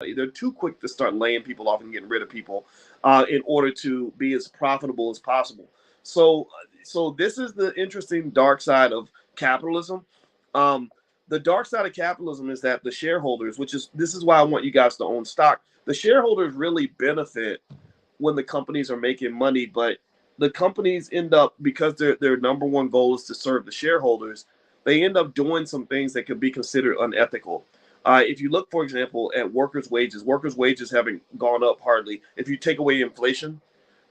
They're too quick to start laying people off and getting rid of people in order to be as profitable as possible. So, so this is the interesting dark side of capitalism. Um, the dark side of capitalism is that the shareholders, which is this is why I want you guys to own stock. The shareholders really benefit when the companies are making money, but the companies end up because their number one goal is to serve the shareholders. They end up doing some things that could be considered unethical. If you look, for example, at workers' wages haven't gone up hardly. If you take away inflation,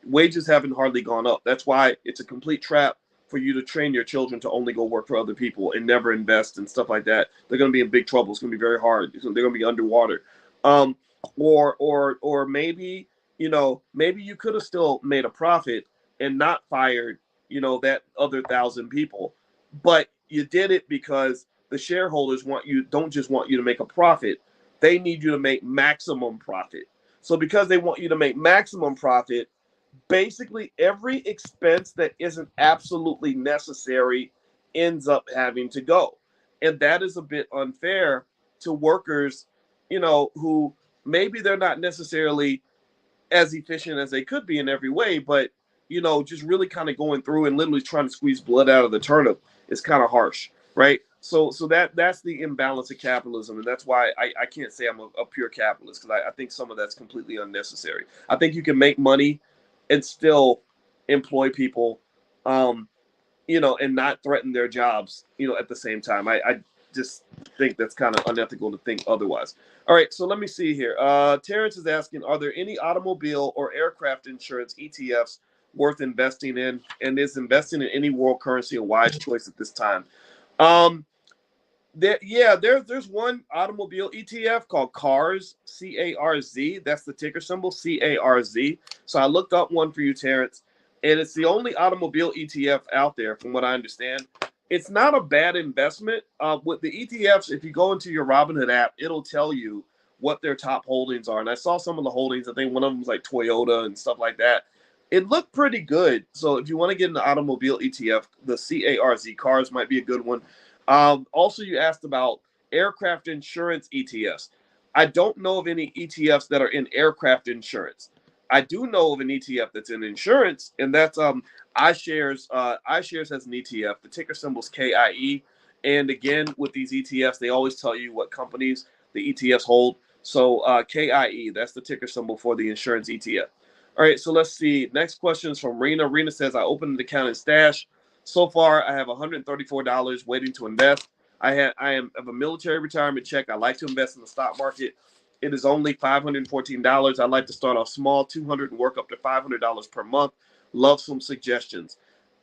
wages haven't hardly gone up. That's why it's a complete trap for you to train your children to only go work for other people and never invest and stuff like that. They're going to be in big trouble. It's going to be very hard. They're going to be underwater. Um, or maybe maybe you could have still made a profit and not fired that other 1,000 people, but you did it because the shareholders don't just want you to make a profit, they need you to make maximum profit. So because they want you to make maximum profit, basically every expense that isn't absolutely necessary ends up having to go. And that is a bit unfair to workers, who maybe they're not necessarily as efficient as they could be in every way, but just really kind of going through and literally trying to squeeze blood out of the turnip is kind of harsh, right? So that's the imbalance of capitalism, and that's why I can't say I'm a pure capitalist, because I think some of that's completely unnecessary. I think you can make money and still employ people, um, and not threaten their jobs, at the same time. I just think that's kind of unethical to think otherwise. All right, so let me see here. Terrence is asking, are there any automobile or aircraft insurance ETFs worth investing in? And is investing in any world currency a wise choice at this time? Um, there's one automobile ETF called CARS, CARZ. That's the ticker symbol, CARZ. So I looked up one for you, Terrence, and it's the only automobile ETF out there, from what I understand. It's not a bad investment. With the ETFs, if you go into your Robinhood app, it'll tell you what their top holdings are. And I saw some of the holdings. I think one of them was like Toyota and stuff like that. It looked pretty good. So if you want to get an automobile ETF, the CARZ cars might be a good one. Also, you asked about aircraft insurance ETFs. I don't know of any ETFs that are in aircraft insurance. I do know of an ETF that's in insurance, and that's iShares. iShares has an ETF. The ticker symbol is KIE. And again, with these ETFs, they always tell you what companies the ETFs hold. So KIE, that's the ticker symbol for the insurance ETF. All right, so let's see. Next question is from Rena. Rena says, I opened an account in Stash. So far, I have $134 waiting to invest. I am of a military retirement check. I like to invest in the stock market. It is only $514. I'd like to start off small, 200 and work up to $500 per month. Love some suggestions.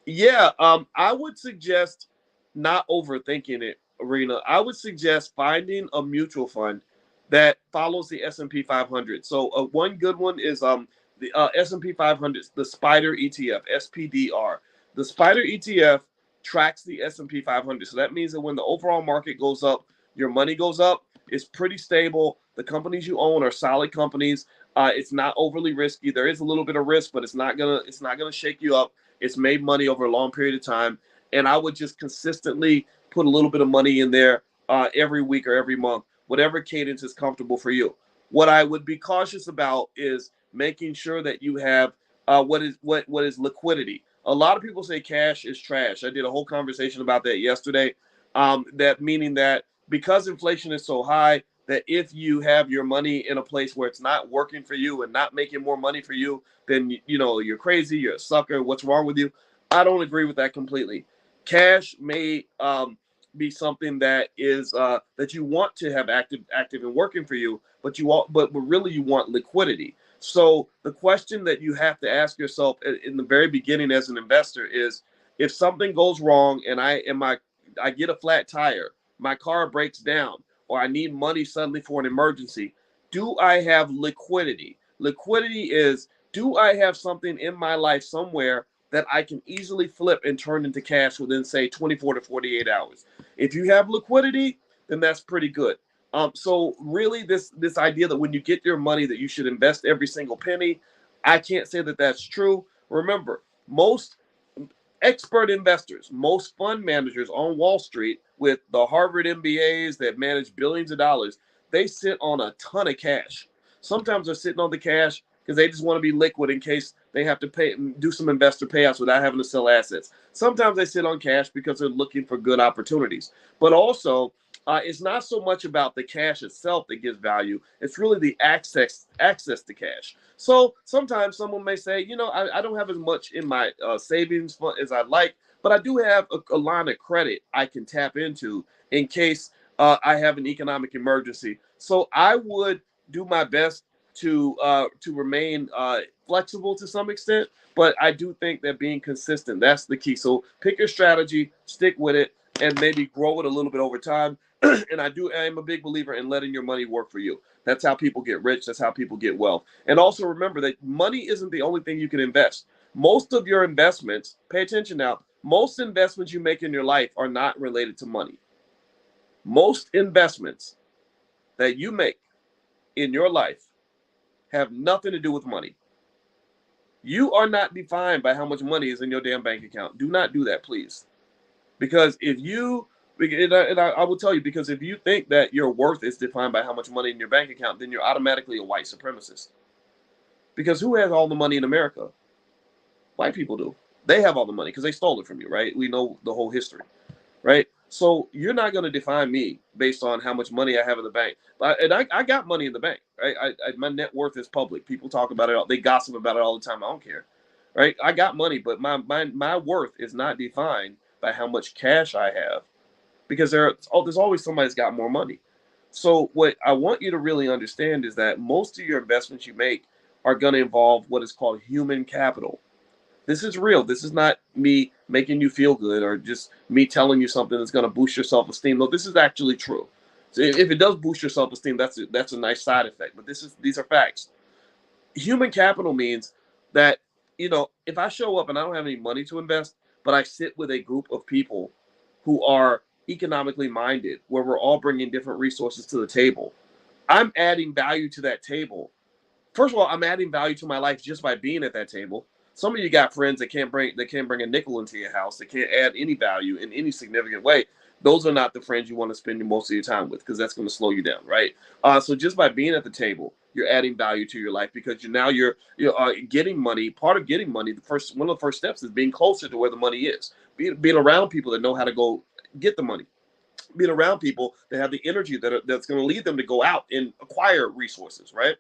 Yeah, I would suggest not overthinking it, Arena. I would suggest finding a mutual fund that follows the S&P 500. So one good one is the S&P 500, the Spider ETF, SPDR. The Spider ETF tracks the S&P 500. So that means that when the overall market goes up, your money goes up. It's pretty stable. The companies you own are solid companies. It's not overly risky. There is a little bit of risk, but it's not gonna shake you up. It's made money over a long period of time, and I would just consistently put a little bit of money in there every week or every month, whatever cadence is comfortable for you. What I would be cautious about is making sure that you have what is liquidity. A lot of people say cash is trash. I did a whole conversation about that yesterday. That meaning that because inflation is so high, that if you have your money in a place where it's not working for you and not making more money for you, then you're crazy, you're a sucker. What's wrong with you? I don't agree with that completely. Cash may be something that is that you want to have active and working for you, but but really you want liquidity. So the question that you have to ask yourself in the very beginning as an investor is, if something goes wrong and I get a flat tire, my car breaks down, or I need money suddenly for an emergency, do I have liquidity? Liquidity is, do I have something in my life somewhere that I can easily flip and turn into cash within, say, 24 to 48 hours? If you have liquidity, then that's pretty good. So really, this idea that when you get your money that you should invest every single penny, I can't say that that's true. Remember, most expert investors, most fund managers on Wall Street with the Harvard MBAs that manage billions of dollars, they sit on a ton of cash. Sometimes they're sitting on the cash because they just want to be liquid in case they have to do some investor payouts without having to sell assets. Sometimes they sit on cash because they're looking for good opportunities. But also, it's not so much about the cash itself that gives value. It's really the access to cash. So sometimes someone may say, I don't have as much in my savings fund as I'd like, but I do have a line of credit I can tap into in case I have an economic emergency. So I would do my best to remain flexible to some extent, but I do think that being consistent, that's the key. So pick your strategy, stick with it, and maybe grow it a little bit over time. And I am a big believer in letting your money work for you. That's how people get rich. That's how people get wealth. And also remember that money isn't the only thing you can invest. Most of your investments, pay attention now, most investments you make in your life are not related to money. Most investments that you make in your life have nothing to do with money. You are not defined by how much money is in your damn bank account. Do not do that, please. Because if you, and I will tell you, because if you think that your worth is defined by how much money in your bank account, then you're automatically a white supremacist. Because who has all the money in America? White people do. They have all the money because they stole it from you, right? We know the whole history, right? So you're not going to define me based on how much money I have in the bank. I got money in the bank, right? My net worth is public. People talk about it. They gossip about it all the time. I don't care, right? I got money, but my worth is not defined by how much cash I have, because there's always somebody that's got more money. So what I want you to really understand is that most of your investments you make are going to involve what is called human capital. This is real. This is not me making you feel good or just me telling you something that's going to boost your self-esteem. No, this is actually true. So if it does boost your self-esteem, that's a nice side effect. But these are facts. Human capital means that, if I show up and I don't have any money to invest, but I sit with a group of people who are economically minded, where we're all bringing different resources to the table, I'm adding value to that table. First of all, I'm adding value to my life just by being at that table. Some of you got friends that can't bring a nickel into your house. They can't add any value in any significant way. Those are not the friends you want to spend most of your time with, because that's going to slow you down, right? So just by being at the table, you're adding value to your life, because you're getting money. Part of getting money, one of the first steps is being closer to where the money is. Being around people that know how to go get the money. Being around people that have the energy that's going to lead them to go out and acquire resources, right?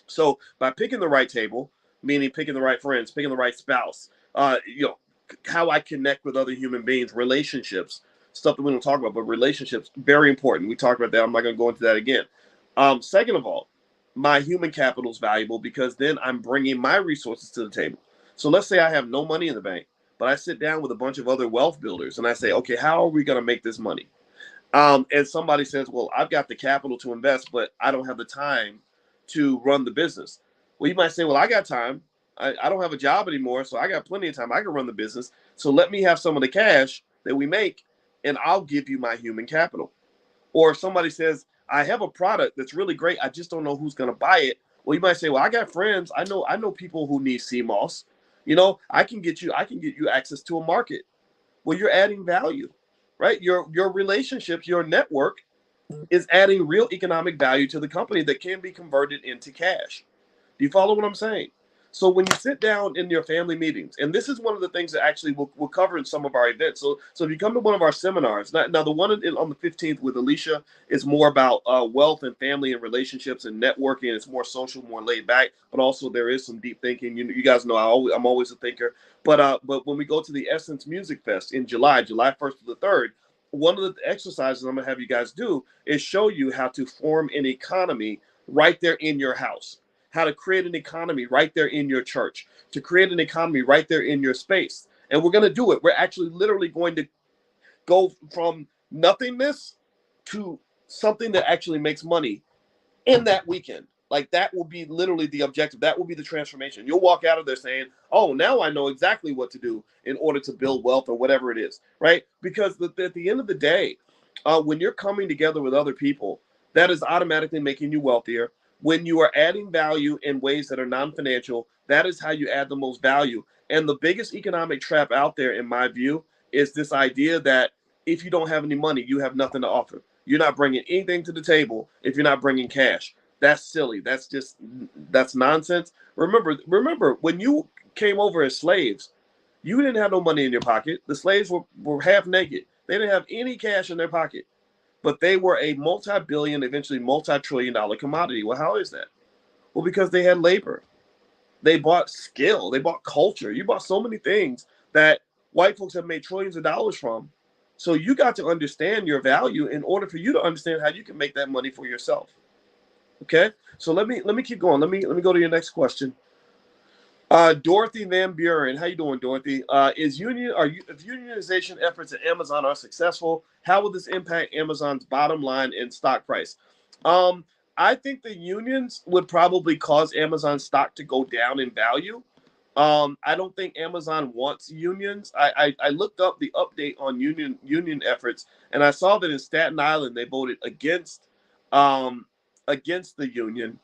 So by picking the right table, meaning picking the right friends, picking the right spouse, how I connect with other human beings, relationships, stuff that we don't talk about, but relationships, very important. We talked about that. I'm not going to go into that again. Second of all, my human capital is valuable because then I'm bringing my resources to the table. So let's say I have no money in the bank, but I sit down with a bunch of other wealth builders and I say, okay, how are we going to make this money? And somebody says, well, I've got the capital to invest, but I don't have the time to run the business. Well, you might say, well, I got time. I don't have a job anymore, so I got plenty of time. I can run the business. So let me have some of the cash that we make, and I'll give you my human capital. Or if somebody says, I have a product that's really great, I just don't know who's going to buy it. Well, you might say, well, I got friends. I know people who need CMOS. I can get you access to a market. Well, you're adding value, right? Your relationships, your network is adding real economic value to the company that can be converted into cash. Do you follow what I'm saying? So when you sit down in your family meetings, and this is one of the things that actually we'll cover in some of our events. So if you come to one of our seminars, now the one on the 15th with Alicia is more about wealth and family and relationships and networking. It's more social, more laid back, but also there is some deep thinking. You guys know I'm always a thinker. But when we go to the Essence Music Fest in July 1st to the 3rd, one of the exercises I'm going to have you guys do is show you how to form an economy right there in your house, how to create an economy right there in your church, to create an economy right there in your space. And we're going to do it. We're actually literally going to go from nothingness to something that actually makes money in that weekend. Like, that will be literally the objective. That will be the transformation. You'll walk out of there saying, oh, now I know exactly what to do in order to build wealth or whatever it is, right? Because at the end of the day, when you're coming together with other people, that is automatically making you wealthier. When you are adding value in ways that are non-financial, that is how you add the most value. And the biggest economic trap out there, in my view, is this idea that if you don't have any money, you have nothing to offer. You're not bringing anything to the table if you're not bringing cash. That's silly. That's nonsense. Remember when you came over as slaves, you didn't have no money in your pocket. The slaves were half naked. They didn't have any cash in their pocket, but they were a multi-billion, eventually multi-trillion-dollar commodity. Well, how is that? Well, because they had labor. They bought skill. They bought culture. You bought so many things that white folks have made trillions of dollars from. So you got to understand your value in order for you to understand how you can make that money for yourself. Okay, so let me keep going. Let me go to your next question. Dorothy Van Buren, how you doing, Dorothy? If unionization efforts at Amazon are successful, how will this impact Amazon's bottom line and stock price? I think the unions would probably cause Amazon stock to go down in value. I don't think Amazon wants unions. I looked up the update on union efforts, and I saw that in Staten Island they voted against the union.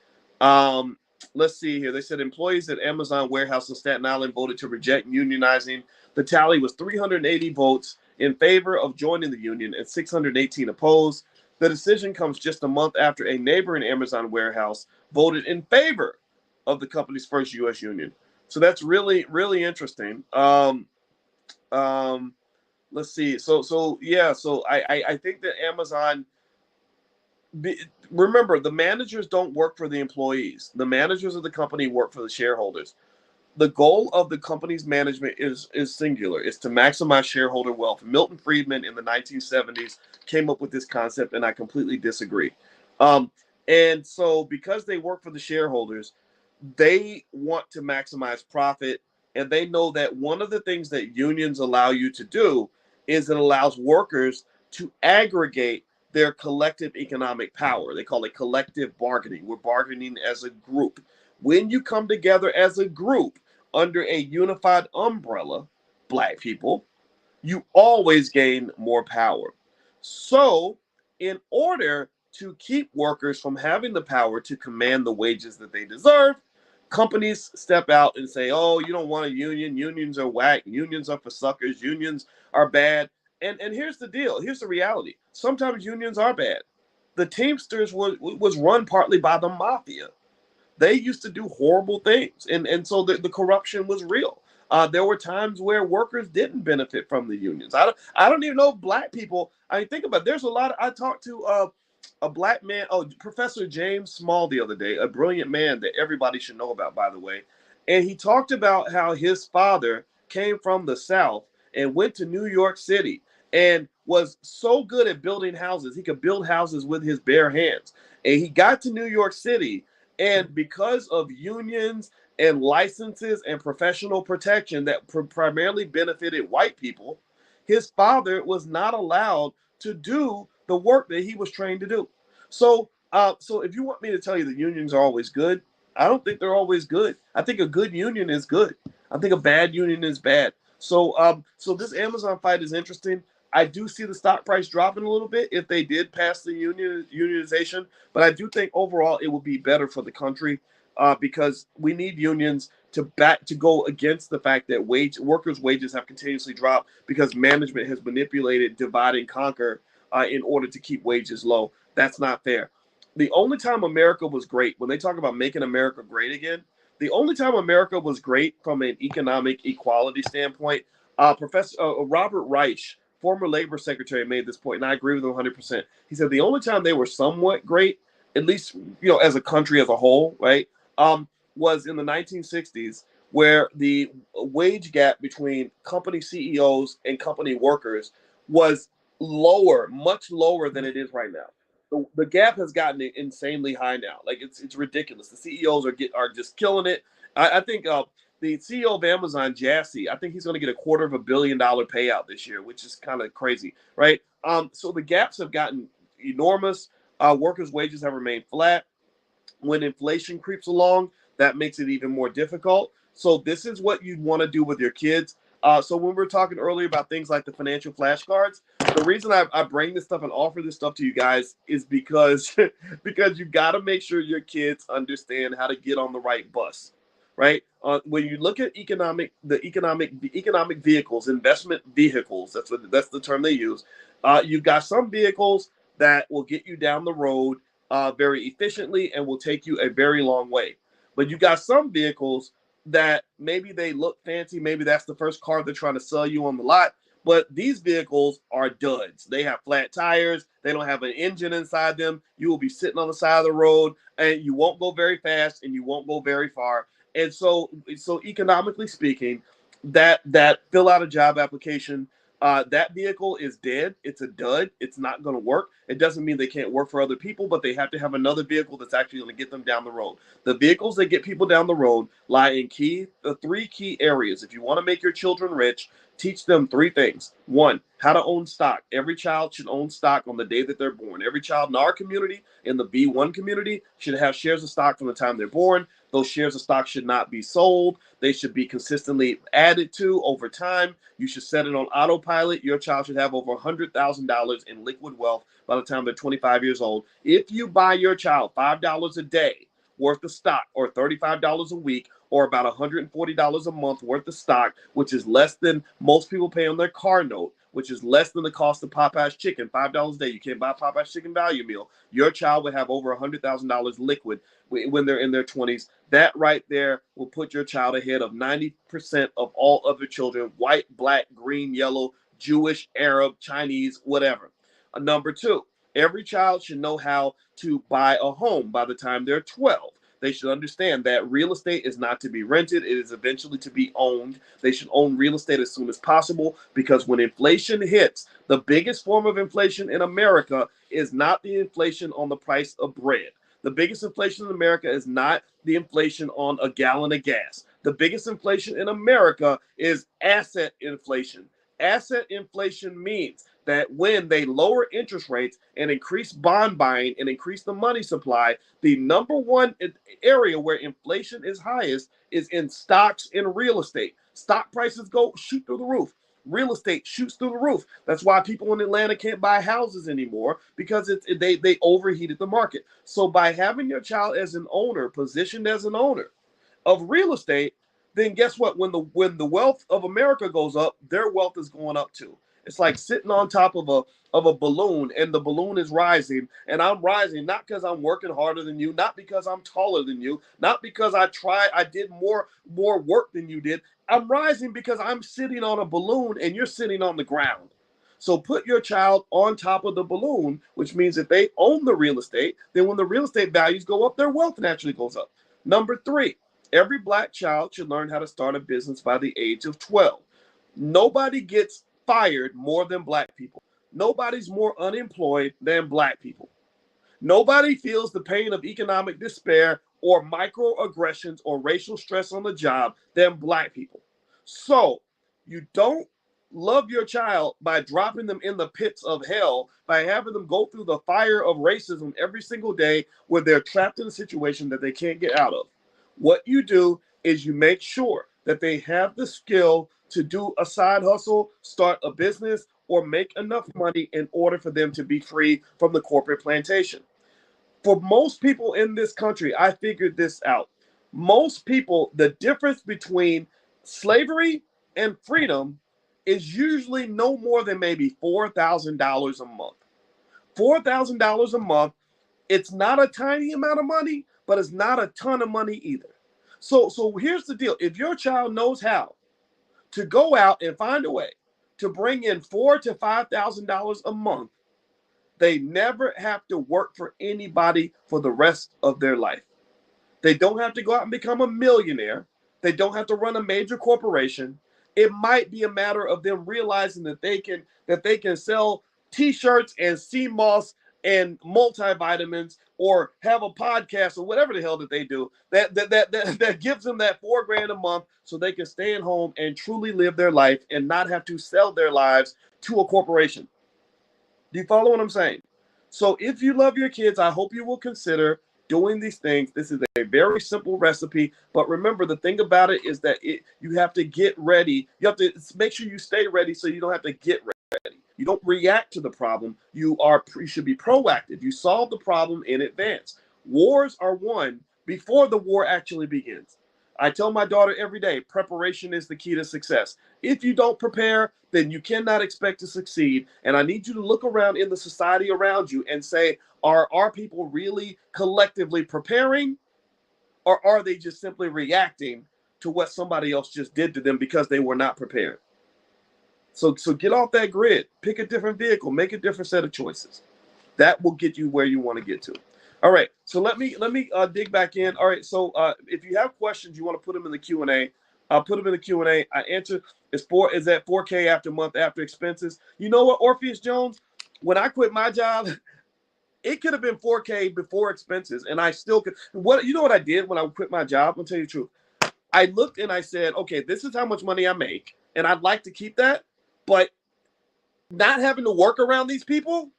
Let's see here. They said employees at Amazon warehouse in Staten Island voted to reject unionizing. The tally was 380 votes in favor of joining the union and 618 opposed. The decision comes just a month after a neighboring Amazon warehouse voted in favor of the company's first U.S. union. So that's really, really interesting. Let's see. So I think that Amazon. Remember, the managers don't work for the employees. The managers of the company work for the shareholders. The goal of the company's management is singular. It's to maximize shareholder wealth. Milton Friedman in the 1970s came up with this concept, and I completely disagree. And so because they work for the shareholders, they want to maximize profit, and they know that one of the things that unions allow you to do is it allows workers to aggregate their collective economic power. They call it collective bargaining. We're bargaining as a group. When you come together as a group under a unified umbrella, Black people, you always gain more power. So, in order to keep workers from having the power to command the wages that they deserve, companies step out and say, oh, you don't want a union. Unions are whack. Unions are for suckers. Unions are bad. And here's the deal. Here's the reality. Sometimes unions are bad. The Teamsters was run partly by the mafia. They used to do horrible things. And so the corruption was real. There were times where workers didn't benefit from the unions. I don't even know if Black people, I mean, think about it. There's a lot. I talked to a Black man, Professor James Small the other day, a brilliant man that everybody should know about, by the way. And he talked about how his father came from the South and went to New York City and was so good at building houses. He could build houses with his bare hands. And he got to New York City, and because of unions and licenses and professional protection that primarily benefited white people, his father was not allowed to do the work that he was trained to do. So if you want me to tell you that unions are always good, I don't think they're always good. I think a good union is good. I think a bad union is bad. So this Amazon fight is interesting. I do see the stock price dropping a little bit if they did pass the unionization, but I do think overall it will be better for the country because we need unions to go against the fact that workers' wages have continuously dropped because management has manipulated divide and conquer in order to keep wages low. That's not fair. The only time America was great, when they talk about making America great again, the only time America was great from an economic equality standpoint, Professor Robert Reich, former labor secretary, made this point, and I agree with him 100%. He said the only time they were somewhat great, at least as a country as a whole, right, was in the 1960s, where the wage gap between company CEOs and company workers was lower, much lower than it is right now. The gap has gotten insanely high now. Like it's ridiculous. The CEOs are just killing it. I think the CEO of Amazon, Jassy, I think he's going to get $250 million payout this year, which is kind of crazy, right? So the gaps have gotten enormous. Workers' wages have remained flat. When inflation creeps along, that makes it even more difficult. So this is what you'd want to do with your kids. So when we were talking earlier about things like the financial flashcards, the reason I bring this stuff and offer this stuff to you guys is because you got to make sure your kids understand how to get on the right bus, right? When you look at economic vehicles, investment vehicles, that's the term they use. You've got some vehicles that will get you down the road very efficiently and will take you a very long way. But you got some vehicles that maybe they look fancy, maybe that's the first car they're trying to sell you on the lot, but these vehicles are duds. They have flat tires, they don't have an engine inside them. You will be sitting on the side of the road and you won't go very fast and you won't go very far. And so economically speaking, that fill out a job application, that vehicle is dead. It's a dud. It's not going to work. It doesn't mean they can't work for other people, but they have to have another vehicle that's actually going to get them down the road. The vehicles that get people down the road lie in the three key areas. If you want to make your children rich, teach them three things. One, how to own stock. Every child should own stock on the day that they're born. Every child in our community, in the B1 community, should have shares of stock from the time they're born. Those shares of stock should not be sold. They should be consistently added to over time. You should set it on autopilot. Your child should have over $100,000 in liquid wealth by the time they're 25 years old. If you buy your child $5 a day worth of stock, or $35 a week, or about $140 a month worth of stock, which is less than most people pay on their car note, which is less than the cost of Popeye's chicken, $5 a day. You can't buy Popeye's chicken value meal. Your child would have over $100,000 liquid when they're in their 20s. That right there will put your child ahead of 90% of all other children: white, black, green, yellow, Jewish, Arab, Chinese, whatever. Number two, every child should know how to buy a home by the time they're 12. They should understand that real estate is not to be rented. It is eventually to be owned. They should own real estate as soon as possible, because when inflation hits, the biggest form of inflation in America is not the inflation on the price of bread. The biggest inflation in America is not the inflation on a gallon of gas. The biggest inflation in America is asset inflation. Asset inflation means that when they lower interest rates and increase bond buying and increase the money supply, the number one area where inflation is highest is in stocks and real estate. Stock prices shoot through the roof. Real estate shoots through the roof. That's why people in Atlanta can't buy houses anymore, because they overheated the market. So by having your child as an owner, positioned as an owner of real estate, then guess what? When the wealth of America goes up, their wealth is going up too. It's like sitting on top of a balloon, and the balloon is rising, and I'm rising not because I'm working harder than you, not because I'm taller than you, not because I did more work than you did. I'm rising because I'm sitting on a balloon and you're sitting on the ground. So put your child on top of the balloon, which means if they own the real estate, then when the real estate values go up, their wealth naturally goes up. Number three, every black child should learn how to start a business by the age of 12. Nobody gets fired more than black people. Nobody's more unemployed than black people. Nobody feels the pain of economic despair or microaggressions or racial stress on the job than black people. So you don't love your child by dropping them in the pits of hell, by having them go through the fire of racism every single day where they're trapped in a situation that they can't get out of. What you do is you make sure that they have the skill to do a side hustle, start a business, or make enough money in order for them to be free from the corporate plantation. For most people in this country, I figured this out. Most people, the difference between slavery and freedom is usually no more than maybe $4,000 a month. $4,000 a month. It's not a tiny amount of money, but it's not a ton of money either. So here's the deal. If your child knows how to go out and find a way to bring in $4,000 to $5,000 a month, they never have to work for anybody for the rest of their life. They don't have to go out and become a millionaire. They don't have to run a major corporation. It might be a matter of them realizing that they can sell T-shirts and sea moss and multivitamins, or have a podcast, or whatever the hell that they do that gives them that $4,000 a month, so they can stay at home and truly live their life and not have to sell their lives to a corporation. Do you follow what I'm saying? So if you love your kids, I hope you will consider doing these things. This is a very simple recipe, but remember, the thing about it is that you have to get ready. You have to make sure you stay ready so you don't have to get ready. You don't react to the problem. You should be proactive. You solve the problem in advance. Wars are won before the war actually begins. I tell my daughter every day, preparation is the key to success. If you don't prepare, then you cannot expect to succeed. And I need you to look around in the society around you and say, are people really collectively preparing, or are they just simply reacting to what somebody else just did to them because they were not prepared? So get off that grid, pick a different vehicle, make a different set of choices. That will get you where you want to get to. All right, so let me dig back in. All right, so if you have questions, you want to put them in the Q&A. Put them in the Q&A. I answer. Is that 4K after month after expenses? You know what, Orpheus Jones? When I quit my job, it could have been 4K before expenses, and I still could. You know what I did when I quit my job? I'll tell you the truth. I looked and I said, okay, this is how much money I make, and I'd like to keep that, but not having to work around these people,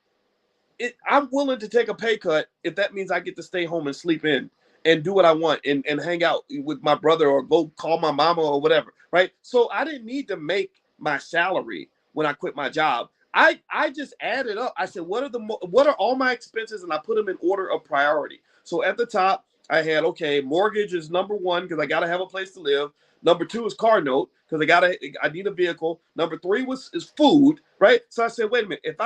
I'm willing to take a pay cut if that means I get to stay home and sleep in and do what I want and hang out with my brother or go call my mama or whatever, right? So I didn't need to make my salary when I quit my job. I just added up. I said, what are all my expenses? And I put them in order of priority. So at the top, I had, okay, mortgage is number one because I got to have a place to live. Number two is car note because I need a vehicle. Number three is food, right? So I said, wait a minute, if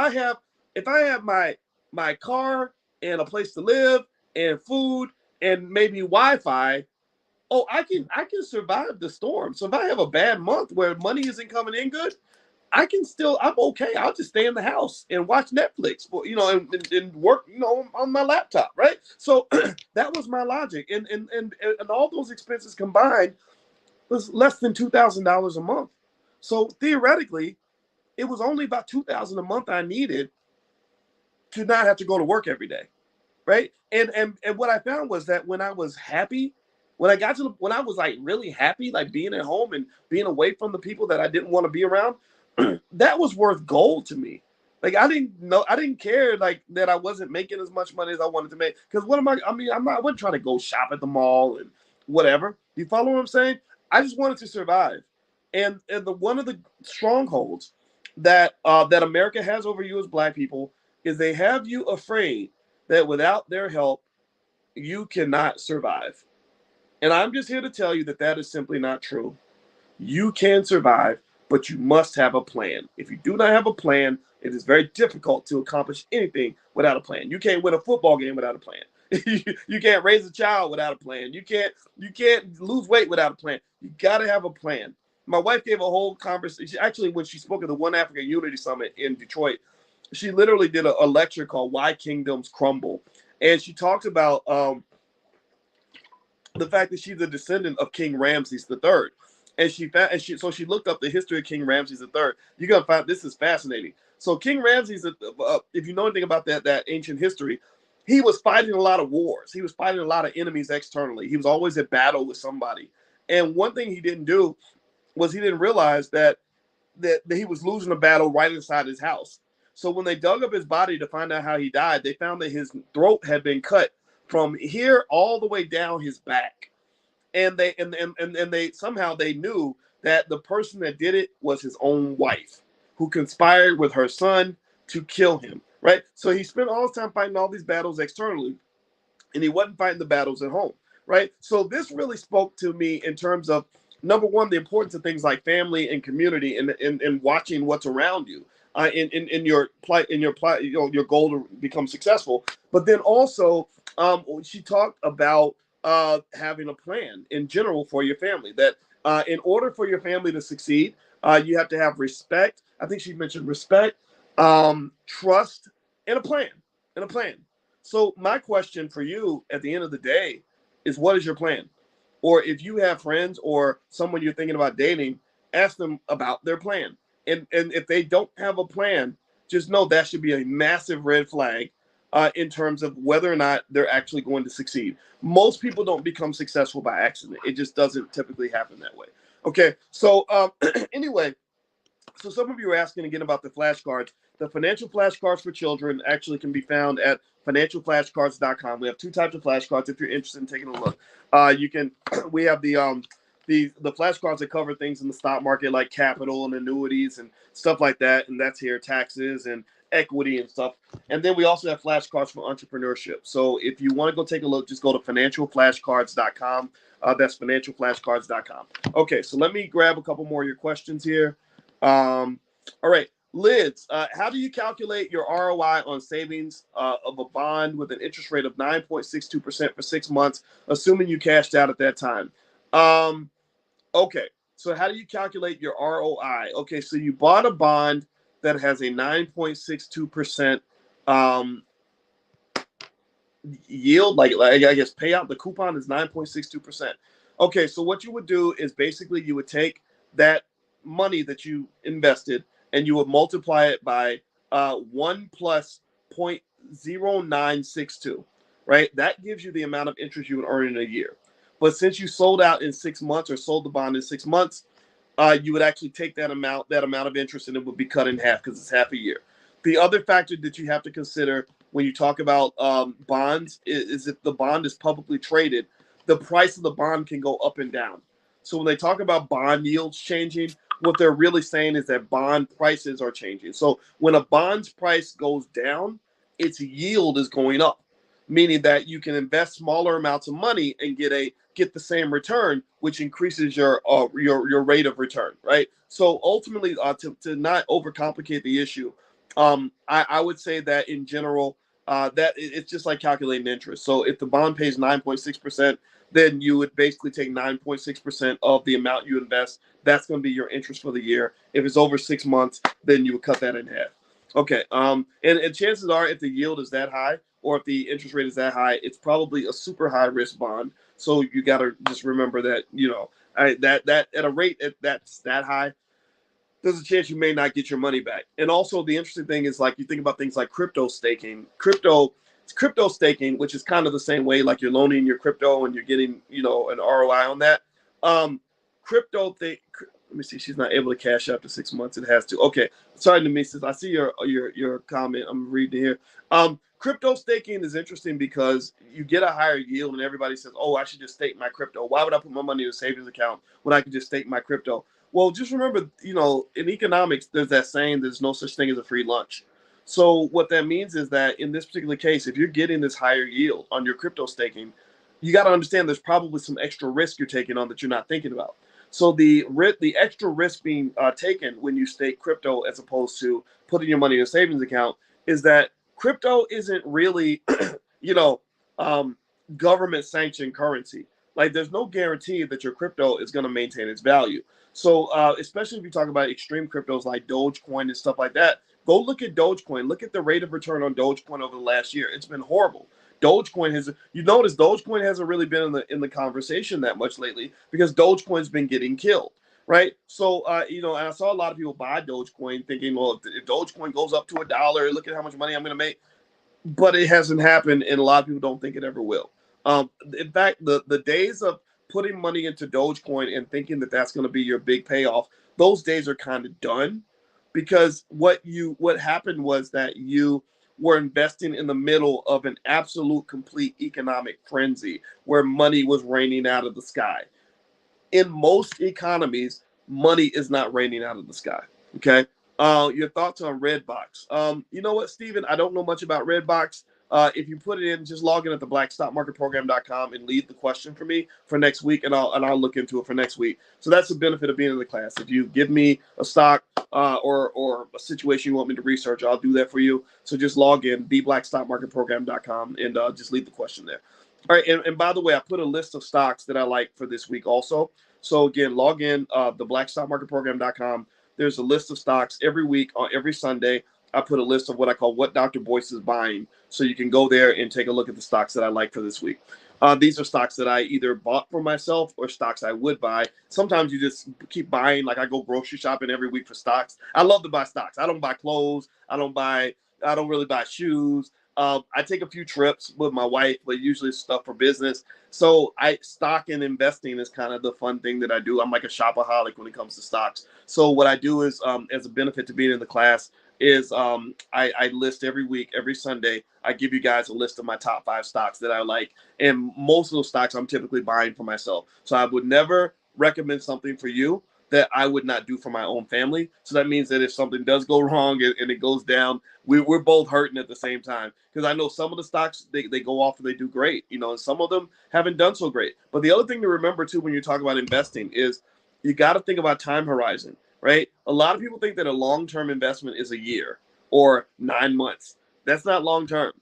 I have my car and a place to live and food and maybe Wi-Fi, oh, I can survive the storm. So if I have a bad month where money isn't coming in good, I'm okay. I'll just stay in the house and watch Netflix, and work, on my laptop, right? So that was my logic, and all those expenses combined was less than $2,000 a month. So theoretically, it was only about $2,000 a month I needed to not have to go to work every day, right? And what I found was that when I was happy, when I was like really happy, like being at home and being away from the people that I didn't want to be around, that was worth gold to me. Like I didn't care like that I wasn't making as much money as I wanted to make. Because I wasn't trying to go shop at the mall and whatever. You follow what I'm saying? I just wanted to survive. And one of the strongholds that America has over you as Black people is they have you afraid that without their help, you cannot survive. And I'm just here to tell you that that is simply not true. You can survive, but you must have a plan. If you do not have a plan, it is very difficult to accomplish anything without a plan. You can't win a football game without a plan. You can't raise a child without a plan. You can't lose weight without a plan. You got to have a plan. My wife gave a whole conversation. Actually, when she spoke at the One Africa Unity Summit in Detroit, she literally did a lecture called Why Kingdoms Crumble. And she talked about the fact that she's a descendant of King Ramses III. And she looked up the history of King Ramses III. You're going to find this is fascinating. So King Ramses, if you know anything about that ancient history, he was fighting a lot of wars. He was fighting a lot of enemies externally. He was always at battle with somebody. And one thing he didn't do was he didn't realize that he was losing a battle right inside his house. So when they dug up his body to find out how he died, they found that his throat had been cut from here all the way down his back. And they somehow they knew that the person that did it was his own wife, who conspired with her son to kill him, right? So he spent all his time fighting all these battles externally, and he wasn't fighting the battles at home, right? So this really spoke to me in terms of, number one, the importance of things like family and community and watching what's around you. In your goal to become successful, but then also she talked about having a plan in general for your family. That in order for your family to succeed, you have to have respect. I think she mentioned respect, trust, and a plan. So my question for you at the end of the day is, what is your plan? Or if you have friends or someone you're thinking about dating, ask them about their plan. And if they don't have a plan, just know that should be a massive red flag in terms of whether or not they're actually going to succeed. Most people don't become successful by accident. It just doesn't typically happen that way. Okay, so anyway, so some of you are asking again about the flashcards. The financial flashcards for children actually can be found at financialflashcards.com. We have two types of flashcards if you're interested in taking a look. We have the flashcards that cover things in the stock market like capital and annuities and stuff like that, and that's here, taxes and equity and stuff. And then we also have flashcards for entrepreneurship. So if you want to go take a look, just go to financialflashcards.com. That's financialflashcards.com. Okay, so let me grab a couple more of your questions here. All right, Liz, how do you calculate your ROI on savings of a bond with an interest rate of 9.62% for 6 months, assuming you cashed out at that time? Okay, so how do you calculate your ROI? Okay, so you bought a bond that has a 9.62% yield, like I guess payout. The coupon is 9.62%. Okay, so what you would do is basically you would take that money that you invested and you would multiply it by 1 plus 0.0962, right? That gives you the amount of interest you would earn in a year. But since you sold out in 6 months or sold the bond in 6 months, you would actually take that amount of interest, and it would be cut in half because it's half a year. The other factor that you have to consider when you talk about bonds is if the bond is publicly traded, the price of the bond can go up and down. So when they talk about bond yields changing, what they're really saying is that bond prices are changing. So when a bond's price goes down, its yield is going up, meaning that you can invest smaller amounts of money and get the same return, which increases your rate of return, right? So ultimately, to not overcomplicate the issue, I would say that in general, that it's just like calculating interest. So if the bond pays 9.6%, then you would basically take 9.6% of the amount you invest. That's going to be your interest for the year. If it's over 6 months, then you would cut that in half. Okay. And chances are, if the yield is that high or if the interest rate is that high, it's probably a super high risk bond. So you got to just remember that, that at a rate that's that high, there's a chance you may not get your money back. And also the interesting thing is, like, you think about things like crypto staking. Crypto staking, which is kind of the same way, like you're loaning your crypto and you're getting, an ROI on that. Crypto thing. Let me see. She's not able to cash after 6 months. It has to. Okay. Sorry, Nemesis. I see your comment. I'm reading here. Crypto staking is interesting because you get a higher yield, and everybody says, "Oh, I should just stake my crypto. Why would I put my money in a savings account when I could just stake my crypto?" Well, just remember, in economics, there's that saying, there's no such thing as a free lunch. So what that means is that in this particular case, if you're getting this higher yield on your crypto staking, you got to understand there's probably some extra risk you're taking on that you're not thinking about. So the extra risk being taken when you stake crypto as opposed to putting your money in a savings account is that crypto isn't really, government sanctioned currency. Like, there's no guarantee that your crypto is going to maintain its value. So especially if you talk about extreme cryptos like Dogecoin and stuff like that, go look at Dogecoin. Look at the rate of return on Dogecoin over the last year. It's been horrible. Dogecoin hasn't really been in the conversation that much lately because Dogecoin's been getting killed, right? So and I saw a lot of people buy Dogecoin thinking, well, if Dogecoin goes up to $1, look at how much money I'm going to make. But it hasn't happened, and a lot of people don't think it ever will. In fact, the days of putting money into Dogecoin and thinking that that's going to be your big payoff, those days are kind of done, because what happened was that you were investing in the middle of an absolute complete economic frenzy where money was raining out of the sky. In most economies, money is not raining out of the sky. Okay. Your thoughts on Redbox? You know what, Steven? I don't know much about Redbox. If you put it in, just log in at theblackstockmarketprogram.com and leave the question for me for next week, and I'll look into it for next week. So that's the benefit of being in the class. If you give me a stock or a situation you want me to research, I'll do that for you. So just log in, theblackstockmarketprogram.com, and just leave the question there. All right, and by the way, I put a list of stocks that I like for this week also. So again, log in, theblackstockmarketprogram.com. There's a list of stocks every week. On every Sunday, I put a list of what I call what Dr. Boyce is buying. So you can go there and take a look at the stocks that I like for this week. These are stocks that I either bought for myself or stocks I would buy. Sometimes you just keep buying. Like, I go grocery shopping every week for stocks. I love to buy stocks. I don't buy clothes. I don't really buy shoes. I take a few trips with my wife, but usually it's stuff for business. So stock and investing is kind of the fun thing that I do. I'm like a shopaholic when it comes to stocks. So what I do is, as a benefit to being in the class, is I list every week, every Sunday, I give you guys a list of my top 5 stocks that I like. And most of those stocks I'm typically buying for myself. So I would never recommend something for you that I would not do for my own family. So that means that if something does go wrong and it goes down, we're both hurting at the same time. Because I know some of the stocks, they go off and they do great, and some of them haven't done so great. But the other thing to remember too when you talk about investing is you got to think about time horizon, right? A lot of people think that a long-term investment is a year or 9 months. That's not long-term.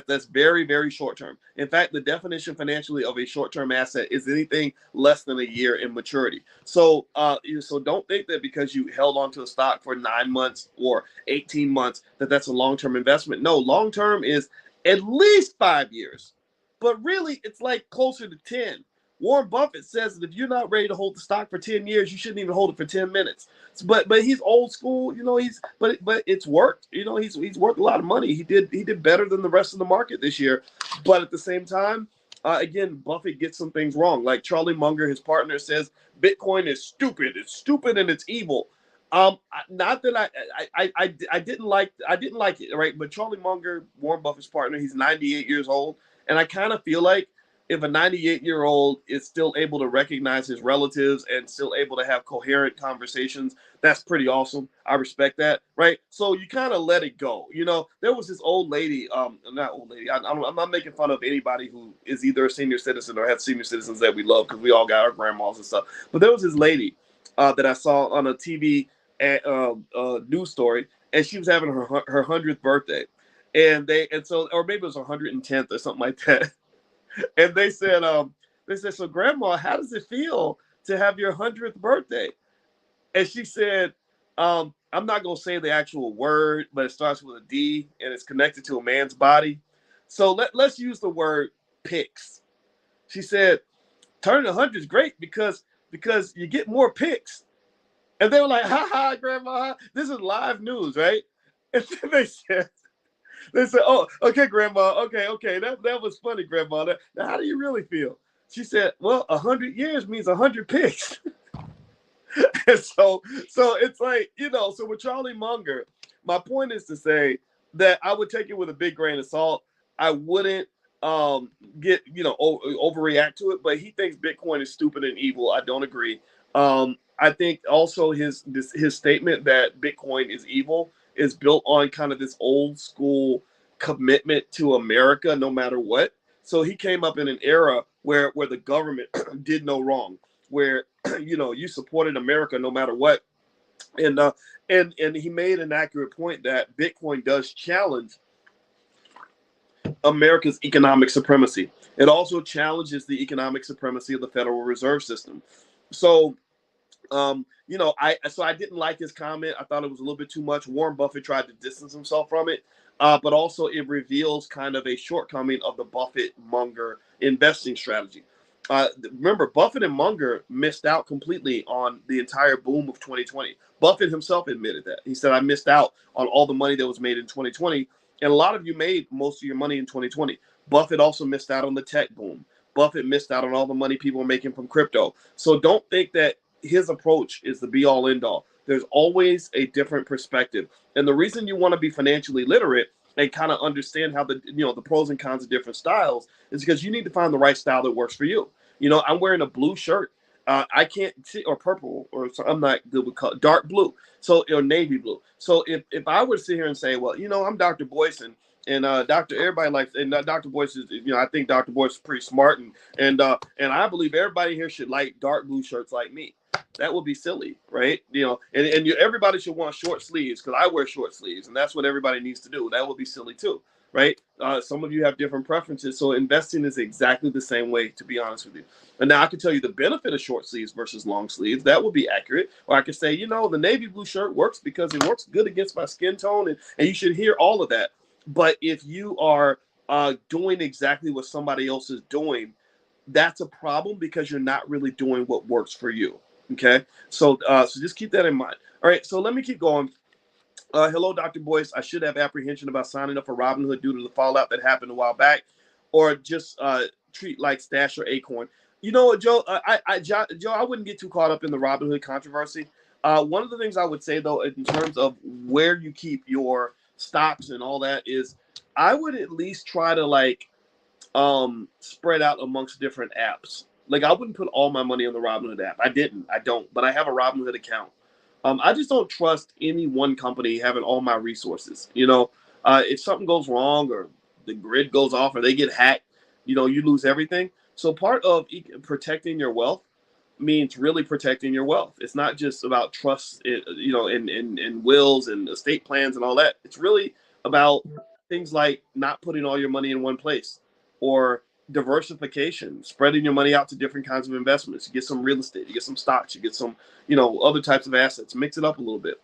That's very, very short term. In fact, the definition financially of a short-term asset is anything less than a year in maturity. So, so don't think that because you held onto a stock for 9 months or 18 months that's a long-term investment. No, long-term is at least 5 years, but really it's like closer to 10. Warren Buffett says that if you're not ready to hold the stock for 10 years, you shouldn't even hold it for 10 minutes. But he's old school, but it's worked. He's worth a lot of money. He did better than the rest of the market this year. But at the same time, again, Buffett gets some things wrong. Like Charlie Munger, his partner, says Bitcoin is stupid. It's stupid and it's evil. Not that I didn't like it, right? But Charlie Munger, Warren Buffett's partner, he's 98 years old, and I kind of feel like if a 98-year-old is still able to recognize his relatives and still able to have coherent conversations, that's pretty awesome. I respect that, right? So you kind of let it go. There was this old lady, not old lady. I'm not making fun of anybody who is either a senior citizen or have senior citizens that we love because we all got our grandmas and stuff. But there was this lady that I saw on a TV news story, and she was having her 100th birthday, or maybe it was her 110th or something like that. And they said, so Grandma, how does it feel to have your 100th birthday? And she said, I'm not going to say the actual word, but it starts with a D and it's connected to a man's body. So let's use the word pics. She said, turning 100 is great because you get more pics. And they were like, ha ha, Grandma, this is live news, right? And then they said, oh, okay, Grandma, okay, that was funny, Grandma. Now, how do you really feel? She said, well, 100 years means 100 pigs. And so it's like, so with Charlie Munger, my point is to say that I would take it with a big grain of salt. I wouldn't overreact to it, but he thinks Bitcoin is stupid and evil. I don't agree. I think also his statement that Bitcoin is evil is built on kind of this old school commitment to America, no matter what. So he came up in an era where the government did no wrong, where you supported America no matter what, and he made an accurate point that Bitcoin does challenge America's economic supremacy. It also challenges the economic supremacy of the Federal Reserve System. So I didn't like his comment. I thought it was a little bit too much. Warren Buffett tried to distance himself from it, but also it reveals kind of a shortcoming of the Buffett-Munger investing strategy. Remember, Buffett and Munger missed out completely on the entire boom of 2020. Buffett himself admitted that. He said, I missed out on all the money that was made in 2020, and a lot of you made most of your money in 2020. Buffett also missed out on the tech boom. Buffett missed out on all the money people were making from crypto. So don't think that his approach is the be-all, end-all. There's always a different perspective. And the reason you want to be financially literate and kind of understand how the pros and cons of different styles is because you need to find the right style that works for you. I'm wearing a blue shirt. I can't see, or purple, or I'm not good with color, dark blue, or navy blue. So if I were to sit here and say, well, I'm Dr. Boyce, and everybody likes, and Dr. Boyce is, I think Dr. Boyce is pretty smart, and I believe everybody here should like dark blue shirts like me. That would be silly, right? Everybody should want short sleeves because I wear short sleeves, and that's what everybody needs to do. That would be silly too, right? Some of you have different preferences, so investing is exactly the same way, to be honest with you. And now I can tell you the benefit of short sleeves versus long sleeves. That would be accurate. Or I could say, the navy blue shirt works because it works good against my skin tone, and you should hear all of that. But if you are doing exactly what somebody else is doing, that's a problem because you're not really doing what works for you. Okay, so just keep that in mind. All right, so let me keep going. Hello, Dr. Boyce. I should have apprehension about signing up for Robinhood due to the fallout that happened a while back, or just treat like Stash or Acorn. You know what, Joe? Joe, I wouldn't get too caught up in the Robinhood controversy. One of the things I would say, though, in terms of where you keep your stocks and all that, is I would at least try to spread out amongst different apps. Like I wouldn't put all my money on the Robinhood app. I don't, but I have a Robinhood account. I just don't trust any one company having all my resources. If something goes wrong or the grid goes off or they get hacked, you lose everything. So part of protecting your wealth means really protecting your wealth. It's not just about trust, in wills and estate plans and all that. It's really about things like not putting all your money in one place, or diversification, spreading your money out to different kinds of investments. You get some real estate, you get some stocks, you get some, other types of assets. Mix it up a little bit.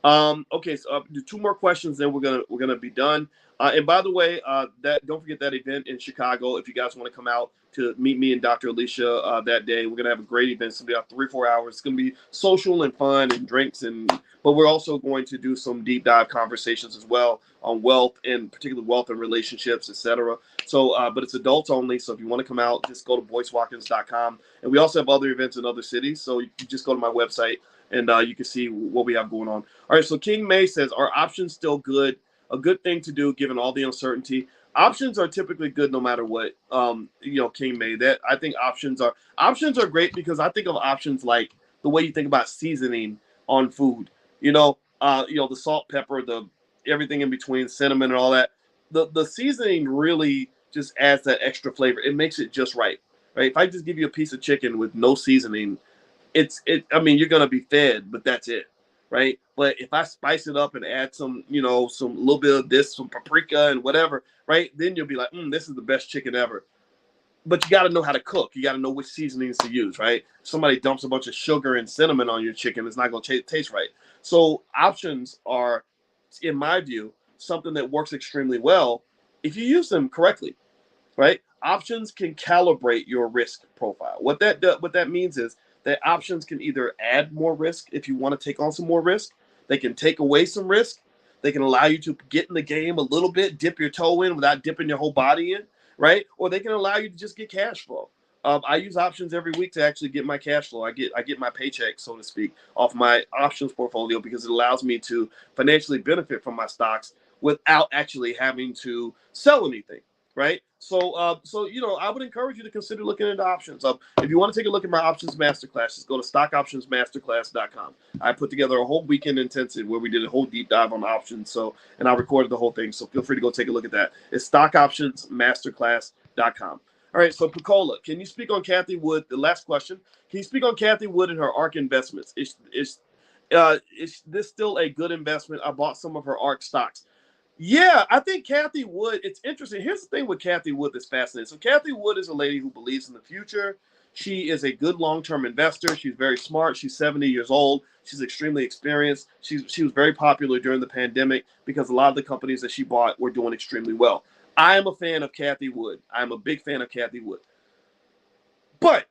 Okay, so do two more questions, then we're gonna be done. And by the way, that don't forget that event in Chicago. If you guys want to come out to meet me and Dr. Alicia that day, we're gonna have a great event. It's gonna be about 3-4 hours. It's gonna be social and fun and drinks, but we're also going to do some deep dive conversations as well on wealth, and particularly wealth and relationships, etc. So, but it's adults only. So if you want to come out, just go to boycewatkins.com. And we also have other events in other cities. So you can just go to my website and you can see what we have going on. All right. So King May says, are options still good? A good thing to do given all the uncertainty. Options are typically good no matter what. King May, that I think options are great, because I think of options like the way you think about seasoning on food. The salt, pepper, the everything in between, cinnamon and all that. The seasoning really just adds that extra flavor. It makes it just right. Right. If I just give you a piece of chicken with no seasoning, you're gonna be fed, but that's it. Right. But if I spice it up and add some little bit of this, some paprika and whatever, right, then you'll be like, this is the best chicken ever. But you got to know how to cook. You got to know which seasonings to use, right? Somebody dumps a bunch of sugar and cinnamon on your chicken, it's not going to taste right. So options are, in my view, something that works extremely well if you use them correctly, right? Options can calibrate your risk profile. What that means is that options can either add more risk if you want to take on some more risk. They can take away some risk. They can allow you to get in the game a little bit, dip your toe in without dipping your whole body in, right? Or they can allow you to just get cash flow. I use options every week to actually get my cash flow. I get my paycheck, so to speak, off my options portfolio, because it allows me to financially benefit from my stocks without actually having to sell anything, right? So I would encourage you to consider looking into options. If you want to take a look at my options masterclass, just go to stockoptionsmasterclass.com. I put together a whole weekend intensive where we did a whole deep dive on options. And I recorded the whole thing. So feel free to go take a look at that. It's stockoptionsmasterclass.com. All right, so Picola, can you speak on Kathy Wood? The last question. Can you speak on Kathy Wood and her ARK investments? Is this still a good investment? I bought some of her ARK stocks. Yeah, I think Kathy Wood, it's interesting. Here's the thing with Kathy Wood that's fascinating. So Kathy Wood is a lady who believes in the future. She is a good long-term investor. She's very smart. She's 70 years old. She's extremely experienced. She was very popular during the pandemic because a lot of the companies that she bought were doing extremely well. I am a fan of Kathy Wood. I'm a big fan of Kathy Wood. But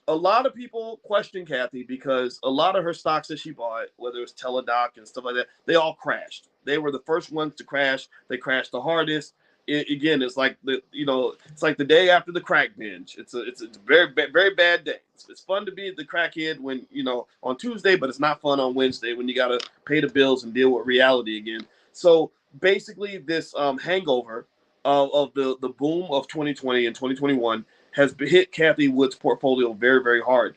a lot of people question Kathy because a lot of her stocks that she bought, whether it was Teladoc and stuff like that, they all crashed. They were the first ones to crash. They crashed the hardest. It's like it's like the day after the crack binge. It's a very very bad day. It's fun to be the crackhead when on Tuesday, but it's not fun on Wednesday when you got to pay the bills and deal with reality again. So basically, this hangover of the boom of 2020 and 2021 has hit Kathy Wood's portfolio very, very hard.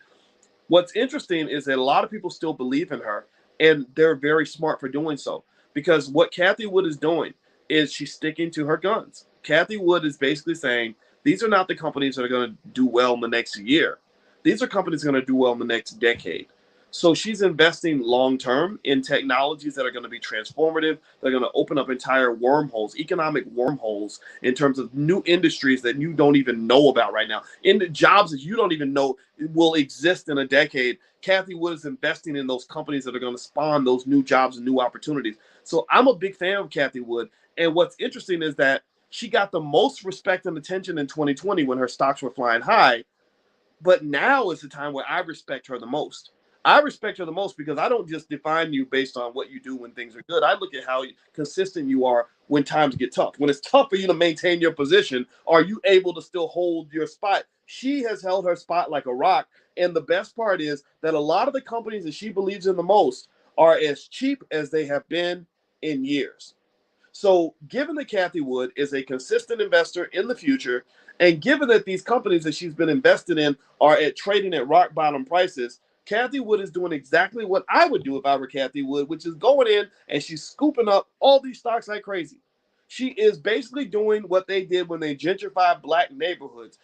What's interesting is that a lot of people still believe in her, and they're very smart for doing so, because what Kathy Wood is doing is she's sticking to her guns. Kathy Wood is basically saying, these are not the companies that are going to do well in the next year. These are companies that are going to do well in the next decade. So she's investing long-term in technologies that are going to be transformative. They're going to open up entire wormholes, economic wormholes, in terms of new industries that you don't even know about right now, in the jobs that you don't even know will exist in a decade. Kathy Wood is investing in those companies that are going to spawn those new jobs and new opportunities. So I'm a big fan of Kathy Wood. And what's interesting is that she got the most respect and attention in 2020 when her stocks were flying high. But now is the time where I respect her the most. I respect her the most because I don't just define you based on what you do when things are good. I look at how consistent you are when times get tough. When it's tough for you to maintain your position, are you able to still hold your spot? She has held her spot like a rock. And the best part is that a lot of the companies that she believes in the most are as cheap as they have been in years. So given that Kathy Wood is a consistent investor in the future, and given that these companies that she's been invested in are trading at rock bottom prices, Kathy Wood is doing exactly what I would do if I were Kathy Wood, which is going in and she's scooping up all these stocks like crazy. She is basically doing what they did when they gentrified black neighborhoods.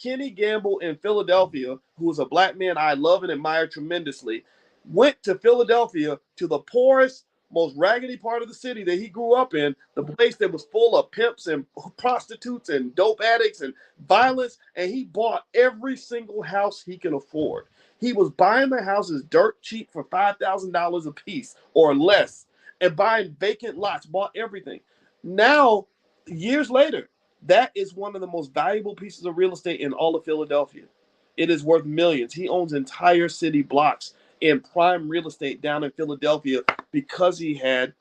Kenny Gamble in Philadelphia, who is a black man I love and admire tremendously, went to Philadelphia, to the poorest, most raggedy part of the city that he grew up in, the place that was full of pimps and prostitutes and dope addicts and violence, and he bought every single house he can afford. He was buying the houses dirt cheap for $5,000 a piece or less and buying vacant lots, bought everything. Now, years later, that is one of the most valuable pieces of real estate in all of Philadelphia. It is worth millions. He owns entire city blocks in prime real estate down in Philadelphia because he had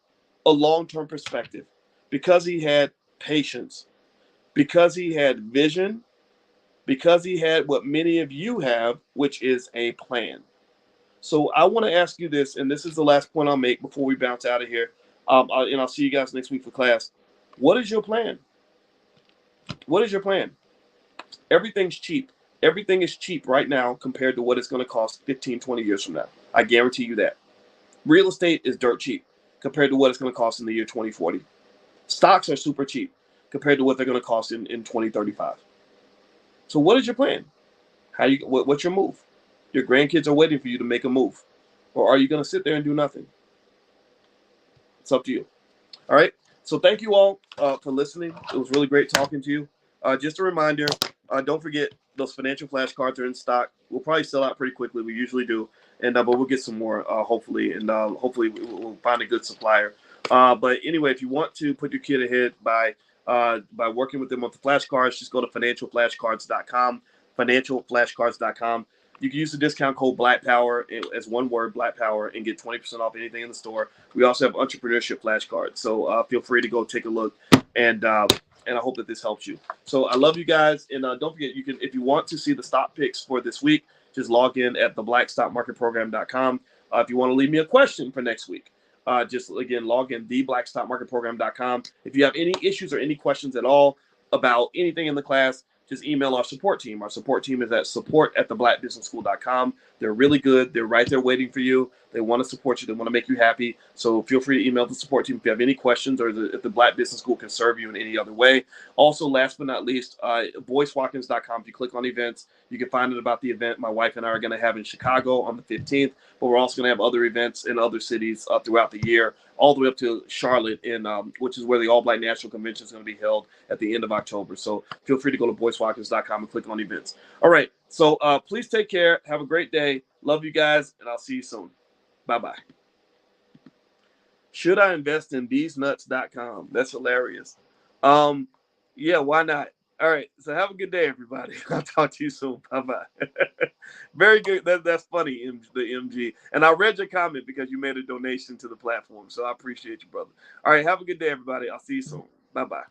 a long-term perspective, because he had patience, because he had vision, because he had what many of you have, which is a plan. So I want to ask you this, and this is the last point I'll make before we bounce out of here. And I'll see you guys next week for class. What is your plan? What is your plan? Everything's cheap. Everything is cheap right now compared to what it's going to cost 15, 20 years from now. I guarantee you that. Real estate is dirt cheap compared to what it's going to cost in the year 2040. Stocks are super cheap compared to what they're going to cost in 2035. So what is your plan? What's your move? Your grandkids are waiting for you to make a move. Or are you going to sit there and do nothing? It's up to you. All right. So thank you all for listening. It was really great talking to you. Just a reminder, don't forget those financial flashcards are in stock. We'll probably sell out pretty quickly. We usually do. But we'll get some more, hopefully. And hopefully we'll find a good supplier. But anyway, if you want to put your kid ahead by working with them with the flashcards, just go to financialflashcards.com, financialflashcards.com. You can use the discount code Black Power as one word, Black Power, and get 20% off anything in the store. We also have entrepreneurship flashcards, so feel free to go take a look, and I hope that this helps you. So I love you guys, and don't forget, you can, if you want to see the stock picks for this week, just log in at theblackstockmarketprogram.com. If you want to leave me a question for next week, just again log in theblackstockmarketprogram.com. If you have any issues or any questions at all about anything in the class, just email our support team. Our support team is at support@theblackbusinessschool.com. They're really good. They're right there waiting for you. They want to support you. They want to make you happy. So feel free to email the support team if you have any questions, or if the Black Business School can serve you in any other way. Also, last but not least, voicewatkins.com. If you click on events, you can find out about the event my wife and I are going to have in Chicago on the 15th. But we're also going to have other events in other cities throughout the year, all the way up to Charlotte, which is where the All Black National Convention is going to be held at the end of October. So feel free to go to voicewatkins.com and click on events. All right. So please take care. Have a great day. Love you guys, and I'll see you soon. Bye-bye. Should I invest in beesnuts.com? That's hilarious. Yeah, why not? All right. So have a good day, everybody. I'll talk to you soon. Bye-bye. Very good. That's funny, the MG. And I read your comment because you made a donation to the platform. So I appreciate you, brother. All right. Have a good day, everybody. I'll see you soon. Bye-bye.